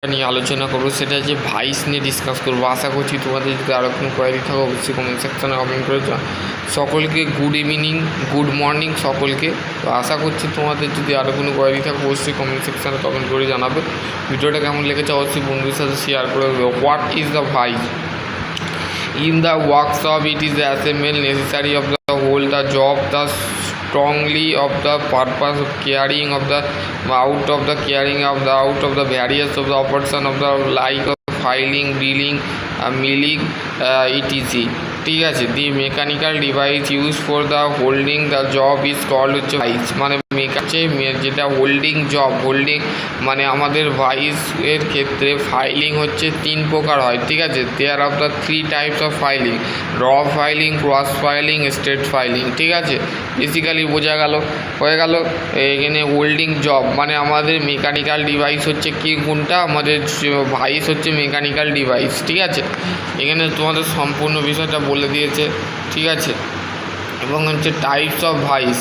নিয়ে আলোচনা করবো, সেটা যে ভাইস নিয়ে ডিসকাস করবো। আশা করছি তোমাদের যদি আরও কোনো কোয়ারি থাকে অবশ্যই কমেন্ট সেকশানে কমেন্ট করে সকলকে গুড ইভিনিং, গুড মর্নিং সকলকে। তো আশা করছি তোমাদের যদি আরও কোনো কোয়ারি থাকে অবশ্যই কমেন্ট সেকশানে কমেন্ট করে জানাবে। ভিডিওটা কেমন লেগেছে অবশ্যই বন্ধুদের সাথে শেয়ার করে দেবে। What is the vice? In the workshop, it is the assembly necessary of the whole, the job, the strongly of the purpose of carrying of the out of the various of the operation of the like of filing, dealing, milling, etc. ঠিক আছে। The mechanical device use for the holding the job is called হচ্ছে vice. মানে যেটা holding job, holding মানে আমাদের ভাইসের ক্ষেত্রে filing হচ্ছে 3 প্রকার হয়। ঠিক আছে। There of the 3 types of filing: র filing, cross filing, state filing. ঠিক আছে, বেসিক্যালি বোঝা গেল, হয়ে গেল। এখানে হোল্ডিং জব মানে আমাদের মেকানিক্যাল ডিভাইস হচ্ছে কি, কোনটা আমাদের ভাইস হচ্ছে মেকানিক্যাল ডিভাইস। ঠিক আছে, এখানে তোমাদের সম্পূর্ণ বিষয়টা বলে দিয়েছে। ঠিক আছে, এবং হচ্ছে types of vice: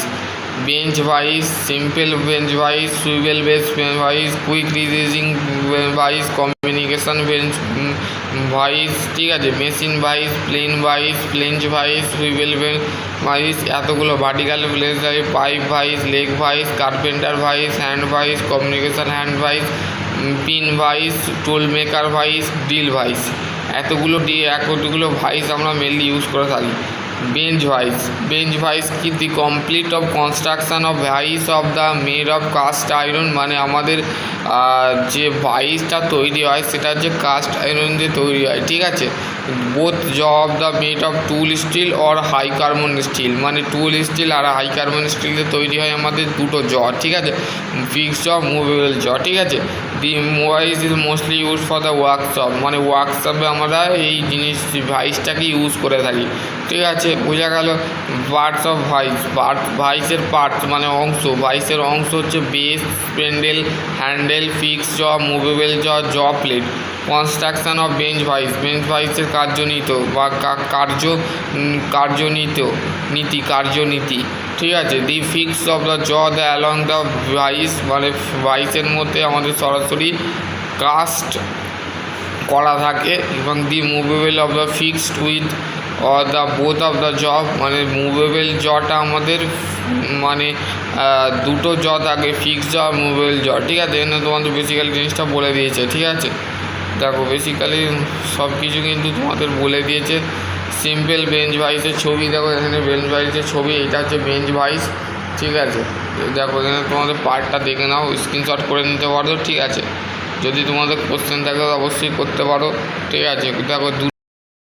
bench vice, simple bench vice, swivel base vice, quick releasing vice, communication bench vice. ঠিক আছে, মেশিন ভাইস, প্লেন ভাইস, প্লেঞ্চ ভাইস, সুইভেল বেঞ্চ ভাইস, এতগুলো vertical place vice, pipe vice, leg vice, carpenter vice, hand vice, communication hand vice, pin vice, tool maker vice, drill vice. এতগুলো vice আমরা mainly use করে থাকি। Bench vice, bench vice কি the complete of construction of vice of the made of cast iron. মানে আমাদের যে ভাইসটা তৈরি হয় সেটা হচ্ছে কাস্ট আয়রন দিয়ে তৈরি হয়। ঠিক আছে, both job the made of tool steel or high carbon steel. মানে টুল স্টিল আর হাই কার্বন স্টিল দিয়ে তৈরি হয় আমাদের দুটো জ। ঠিক আছে, ফিক্সড জ, মুভেবল জ। ঠিক আছে, the vice is mostly use for the workshop. মানে ওয়ার্কশপে আমরা এই ভাইসটাকে ইউজ করে থাকি। ঠিক আছে, বোঝা গেল। পার্টস অফ ভাইস, ভাইসের পার্টস মানে অংশ। ভাইসের অংশ হচ্ছে base, spindle, handle, fix jaw, movable jaw, jaw plate. Construction of bench vice, bench ভাইসের কার্যনীতি। ঠিক আছে, the fix of the jaw the along the vice. মানে ভাইসের মধ্যে আমাদের সরাসরি কাস্ট করা থাকে। এবং the movable of the fixed with or the both of the job. মানে মুভেবল জটা আমাদের মানে দুটো জ থাকে, ফিক্স জ, মুভেবল জ। ঠিক আছে, এখানে তোমাদের বেসিক্যালি জিনিসটা বলে দিয়েছে। ঠিক আছে, দেখো বেসিক্যালি সব কিছু কিন্তু তোমাদের বলে দিয়েছে। সিম্পল বেঞ্চ ভাইসের ছবি দেখো, এখানে বেঞ্চ ভাইসের ছবি, এটা হচ্ছে বেঞ্চ ভাইস। ঠিক আছে, দেখো এখানে তোমাদের পার্টটা দেখে নাও, স্ক্রিনশট করে নিতে পারো। ঠিক আছে, যদি তোমাদের কোশ্চেন থাকে অবশ্যই করতে পারো। ঠিক আছে, দেখো